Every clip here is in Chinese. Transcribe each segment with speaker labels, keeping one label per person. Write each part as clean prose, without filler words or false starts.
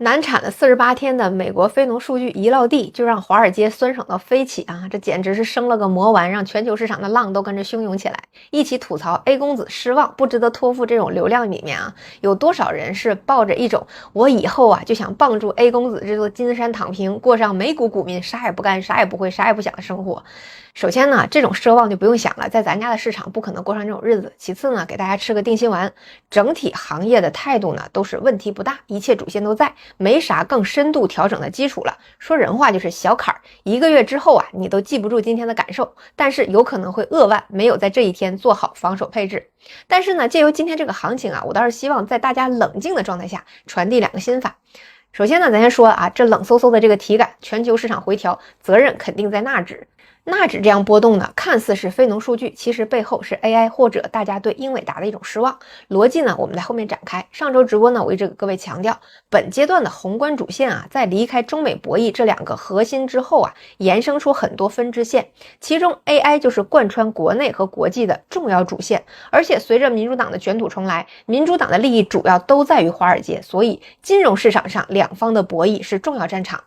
Speaker 1: 难产了48天的美国非农数据一落地，就让华尔街酸爽到飞起啊！这简直是生了个魔丸，让全球市场的浪都跟着汹涌起来，一起吐槽 A 公子失望，不值得托付这种流量里面啊，有多少人是抱着一种我以后啊就想傍住 A 公子这座金山躺平，过上美股股民啥也不干、啥也不会、啥也不想的生活。首先呢，这种奢望就不用想了，在咱家的市场不可能过上这种日子。其次呢，给大家吃个定心丸，整体行业的态度呢都是问题不大，一切主线都在，没啥更深度调整的基础了。说人话就是小坎儿，1个月之后啊，你都记不住今天的感受，但是有可能会扼腕没有在这一天做好防守配置。但是呢，借由今天这个行情啊，我倒是希望在大家冷静的状态下传递2个心法。首先呢，咱先说啊，这冷飕飕的这个体感，全球市场回调，责任肯定在纳指。纳指这样波动呢，看似是非农数据，其实背后是 AI 或者大家对英伟达的一种失望。逻辑呢，我们在后面展开。上周直播呢，我一直给各位强调，本阶段的宏观主线啊，在离开中美博弈这2个核心之后啊，延伸出很多分支线，其中 AI 就是贯穿国内和国际的重要主线。而且随着民主党的卷土重来，民主党的利益主要都在于华尔街，所以金融市场上2方的博弈是重要战场。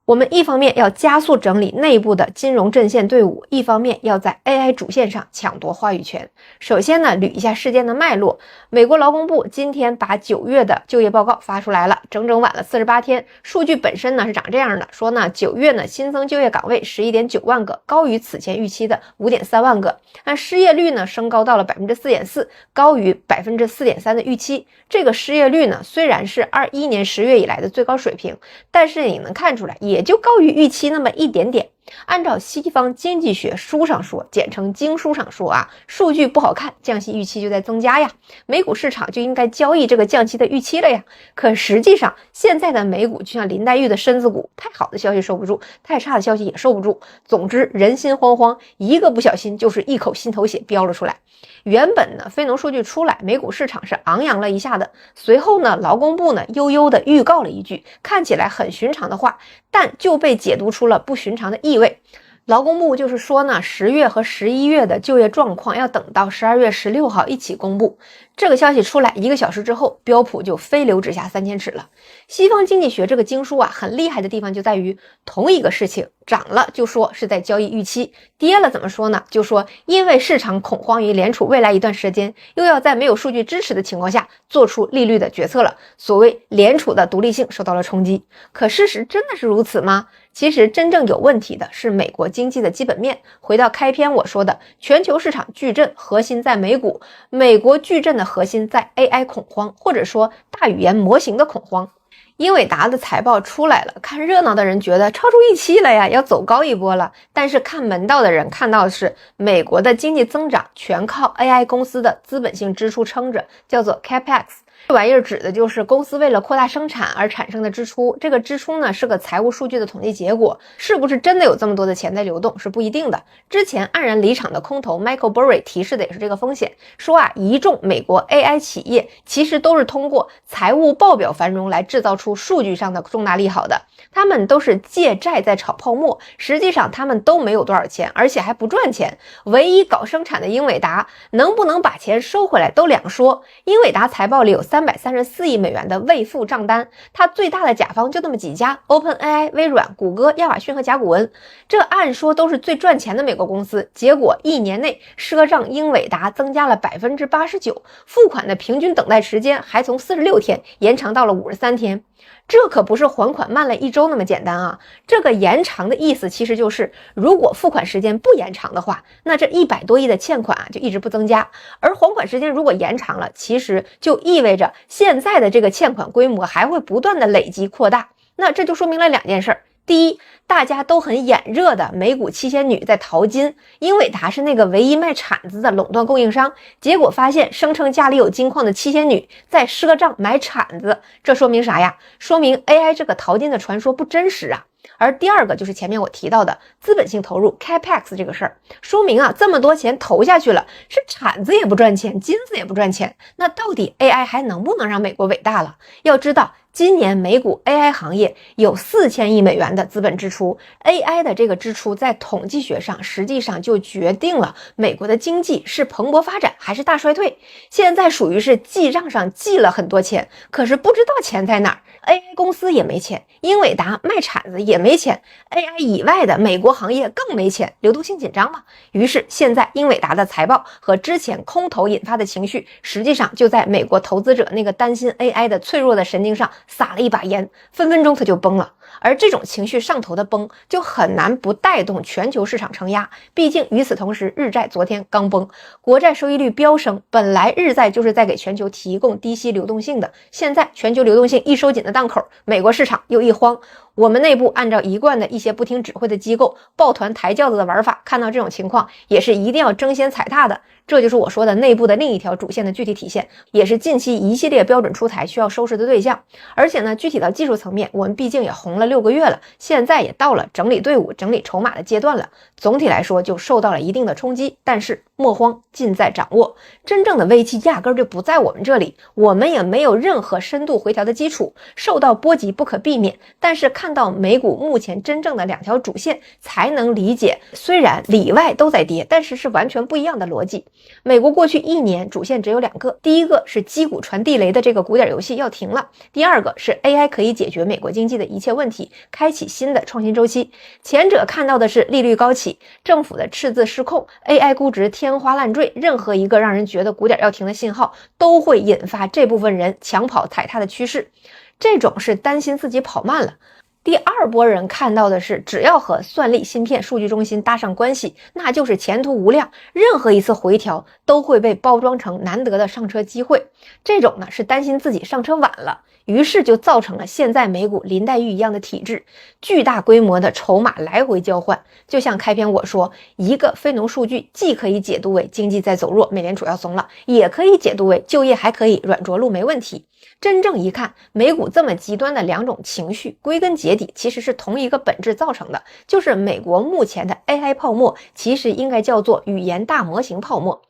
Speaker 1: 我们一方面要加速整理内部的金融阵线队伍，一方面要在 AI 主线上抢夺话语权。首先呢，捋一下事件的脉络。美国劳工部今天把9月的就业报告发出来了，整整晚了48天。数据本身呢是长这样的，说呢9月呢新增就业岗位 11.9 万个，高于此前预期的 5.3 万个。那失业率呢升高到了 4.4%， 高于 4.3% 的预期。这个失业率呢虽然是21年10月以来的最高水平，但是你能看出来也就高于预期那么一点点。按照西方经济学书上说，简称经书上说啊，数据不好看，降息预期就在增加呀，美股市场就应该交易这个降息的预期了呀。可实际上现在的美股就像林黛玉的身子骨，太好的消息受不住，太差的消息也受不住，总之人心惶惶，一个不小心就是一口心头血飙了出来。原本呢非农数据出来，美股市场是昂扬了一下的，随后呢劳工部呢悠悠的预告了一句看起来很寻常的话，但就被解读出了不寻常的意味。劳工部就是说呢10月和11月的就业状况要等到12月16号一起公布。这个消息出来1个小时之后，标普就飞流直下3000尺了。西方经济学这个经书啊，很厉害的地方就在于，同一个事情涨了就说是在交易预期，跌了怎么说呢？就说因为市场恐慌于联储未来一段时间又要在没有数据支持的情况下做出利率的决策了，所谓联储的独立性受到了冲击。可事实真的是如此吗？其实真正有问题的是美国经济的基本面。回到开篇我说的，全球市场矩阵核心在美股，美国矩阵的核心在 AI 恐慌，或者说大语言模型的恐慌。英伟达的财报出来了，看热闹的人觉得超出预期了呀，要走高一波了。但是看门道的人看到的是美国的经济增长全靠 AI 公司的资本性支出撑着，叫做 CapEx。这玩意儿指的就是公司为了扩大生产而产生的支出，这个支出呢是个财务数据的统计结果，是不是真的有这么多的钱在流动是不一定的。之前黯然离场的空头 Michael Burry 提示的也是这个风险，说啊一众美国 AI 企业其实都是通过财务报表繁荣来制造出数据上的重大利好的，他们都是借债在炒泡沫，实际上他们都没有多少钱，而且还不赚钱。唯一搞生产的英伟达能不能把钱收回来都两说。英伟达财报里有334亿美元的未付账单，它最大的甲方就那么几家 OpenAI、 微软、谷歌、亚马逊和甲骨文，这按说都是最赚钱的美国公司，结果1年内赊账英伟达增加了 89%， 付款的平均等待时间还从46天延长到了53天。这可不是还款慢了1周那么简单啊！这个延长的意思其实就是，如果付款时间不延长的话，那这100多亿的欠款啊就一直不增加，而还款时间如果延长了，其实就意味着现在的这个欠款规模还会不断的累积扩大。那这就说明了2件事。第一，大家都很眼热的美股七仙女在淘金，英伟达是那个唯一卖铲子的垄断供应商，结果发现声称家里有金矿的七仙女在赊账买铲子，这说明啥呀？说明 AI 这个淘金的传说不真实啊。而第二个就是前面我提到的资本性投入 CapEx 这个事儿，说明啊这么多钱投下去了，是铲子也不赚钱，金子也不赚钱，那到底 AI 还能不能让美国伟大了？要知道今年美股 AI 行业有4000亿美元的资本支出 ，AI 的这个支出在统计学上实际上就决定了美国的经济是蓬勃发展还是大衰退。现在属于是记账上记了很多钱，可是不知道钱在哪儿。AI 公司也没钱，英伟达卖铲子也没钱 ，AI 以外的美国行业更没钱，流动性紧张嘛。于是现在英伟达的财报和之前空头引发的情绪，实际上就在美国投资者那个担心 AI 的脆弱的神经上撒了一把盐，分分钟它就崩了。而这种情绪上头的崩，就很难不带动全球市场承压。毕竟与此同时，日债昨天刚崩，国债收益率飙升，本来日债就是在给全球提供低息流动性的，现在全球流动性一收紧的档口，美国市场又一慌。我们内部按照一贯的一些不听指挥的机构抱团抬轿子的玩法，看到这种情况也是一定要争先踩踏的。这就是我说的内部的另一条主线的具体体现，也是近期一系列标准出台需要收拾的对象。而且呢，具体到技术层面，我们毕竟也红了6个月了，现在也到了整理队伍、整理筹码的阶段了。总体来说就受到了一定的冲击，但是莫慌，尽在掌握。真正的危机压根就不在我们这里，我们也没有任何深度回调的基础，受到波及不可避免。但是看到美股目前真正的2条主线，才能理解，虽然里外都在跌，但是是完全不一样的逻辑。美国过去1年主线只有2个，第一个是击鼓传地雷的这个鼓点游戏要停了，第二个是 AI 可以解决美国经济的一切问题，开启新的创新周期。前者看到的是利率高企，政府的赤字失控， AI 估值天花乱坠，任何一个让人觉得鼓点要停的信号，都会引发这部分人抢跑踩踏的趋势。这种是担心自己跑慢了。第二波人看到的是，只要和算力、芯片、数据中心搭上关系，那就是前途无量，任何一次回调都会被包装成难得的上车机会。这种呢是担心自己上车晚了，于是就造成了现在美股林黛玉一样的体制，巨大规模的筹码来回交换。就像开篇我说，一个非农数据既可以解读为经济在走弱，美联储要松了，也可以解读为就业还可以，软着陆没问题。真正一看，美股这么极端的2种情绪，归根结底其实是同一个本质造成的，就是美国目前的 AI 泡沫其实应该叫做语言大模型泡沫。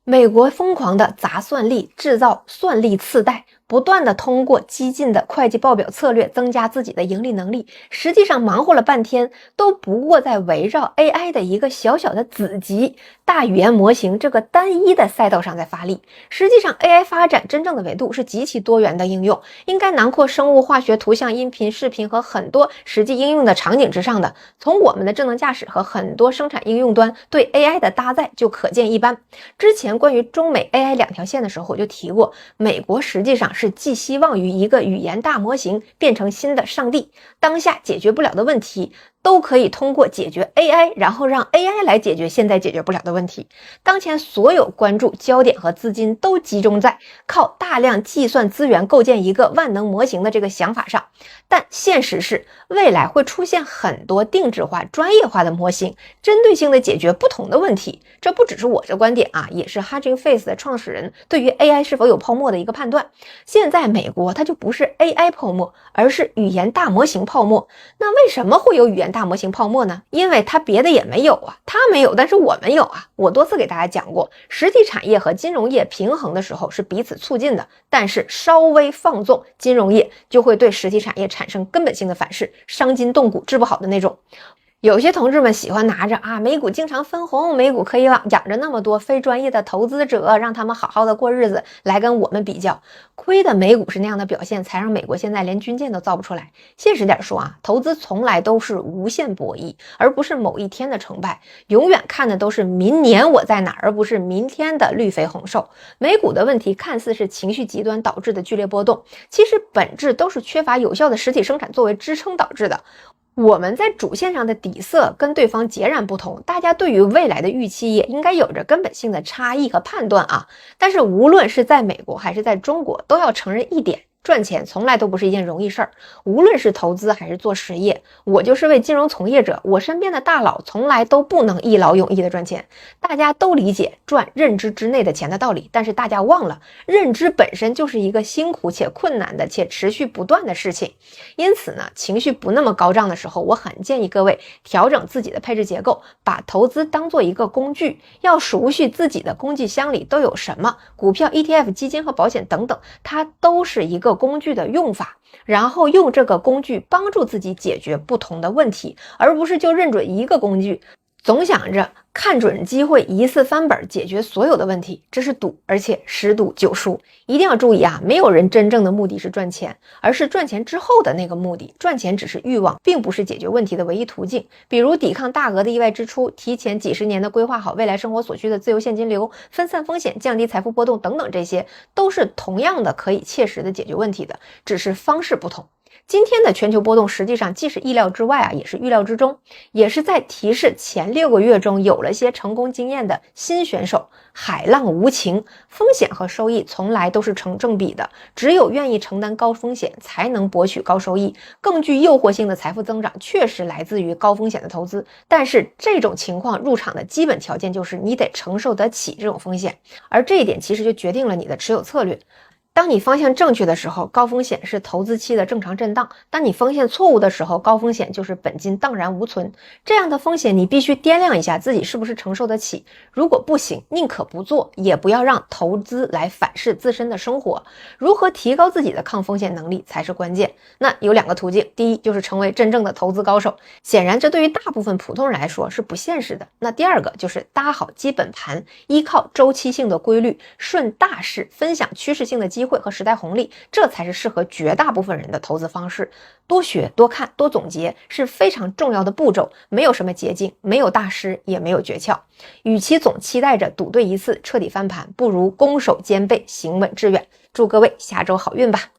Speaker 1: 美国疯狂的砸算力，制造算力次贷，不断的通过激进的会计报表策略增加自己的盈利能力，实际上忙活了半天都不过在围绕 AI 的一个小小的子集大语言模型这个单一的赛道上在发力。实际上 AI 发展真正的维度是极其多元的应用，应该囊括生物、化学、图像、音频、视频和很多实际应用的场景之上的。从我们的智能驾驶和很多生产应用端对 AI 的搭载就可见一斑。之前关于中美 AI 2条线的时候我就提过，美国实际上是寄希望于一个语言大模型变成新的上帝，当下解决不了的问题都可以通过解决 AI， 然后让 AI 来解决现在解决不了的问题。当前所有关注焦点和资金都集中在靠大量计算资源构建一个万能模型的这个想法上，但现实是未来会出现很多定制化、专业化的模型，针对性的解决不同的问题。这不只是我这观点啊，也是 Hugging Face 的创始人对于 AI 是否有泡沫的一个判断。现在美国它就不是 AI 泡沫，而是语言大模型泡沫。那为什么会有语言大模型泡沫呢？因为它别的也没有啊，它没有，但是我们有啊。我多次给大家讲过，实体产业和金融业平衡的时候是彼此促进的，但是稍微放纵金融业就会对实体产业产生根本性的反噬，伤筋动骨治不好的那种。有些同志们喜欢拿着美股经常分红，美股可以养着那么多非专业的投资者，让他们好好的过日子来跟我们比较。亏的美股是那样的表现，才让美国现在连军舰都造不出来。现实点说投资从来都是无限博弈，而不是某一天的成败，永远看的都是明年我在哪，而不是明天的绿肥红瘦。美股的问题看似是情绪极端导致的剧烈波动，其实本质都是缺乏有效的实体生产作为支撑导致的。我们在主线上的底色跟对方截然不同，大家对于未来的预期也应该有着根本性的差异和判断但是无论是在美国还是在中国，都要承认一点，赚钱从来都不是一件容易事儿。无论是投资还是做实业，我就是为金融从业者，我身边的大佬从来都不能一劳永逸的赚钱。大家都理解赚认知之内的钱的道理，但是大家忘了，认知本身就是一个辛苦且困难的且持续不断的事情。因此呢，情绪不那么高涨的时候，我很建议各位调整自己的配置结构，把投资当做一个工具，要熟悉自己的工具箱里都有什么，股票、ETF、基金和保险等等，它都是一个个工具的用法，然后用这个工具帮助自己解决不同的问题，而不是就认准一个工具，总想着看准机会一次翻本解决所有的问题，这是赌，而且十赌九输。一定要注意啊，没有人真正的目的是赚钱，而是赚钱之后的那个目的。赚钱只是欲望，并不是解决问题的唯一途径。比如抵抗大额的意外支出，提前几十年的规划好未来生活所需的自由现金流，分散风险，降低财富波动等等，这些都是同样的可以切实的解决问题的，只是方式不同。今天的全球波动实际上既是意料之外啊，也是预料之中，也是在提示前6个月中有了些成功经验的新选手。海浪无情，风险和收益从来都是成正比的，只有愿意承担高风险，才能博取高收益。更具诱惑性的财富增长确实来自于高风险的投资，但是这种情况入场的基本条件就是你得承受得起这种风险，而这一点其实就决定了你的持有策略。当你方向正确的时候，高风险是投资期的正常震荡；当你方向错误的时候，高风险就是本金荡然无存。这样的风险你必须掂量一下自己是不是承受得起，如果不行，宁可不做，也不要让投资来反噬自身的生活。如何提高自己的抗风险能力才是关键。那有2个途径，第一就是成为真正的投资高手，显然这对于大部分普通人来说是不现实的。那第2个就是搭好基本盘，依靠周期性的规律，顺大势，分享趋势性的机会和时代红利，这才是适合绝大部分人的投资方式。多学多看多总结是非常重要的步骤，没有什么捷径，没有大师，也没有诀窍。与其总期待着赌对一次彻底翻盘，不如攻守兼备，行稳致远。祝各位下周好运吧。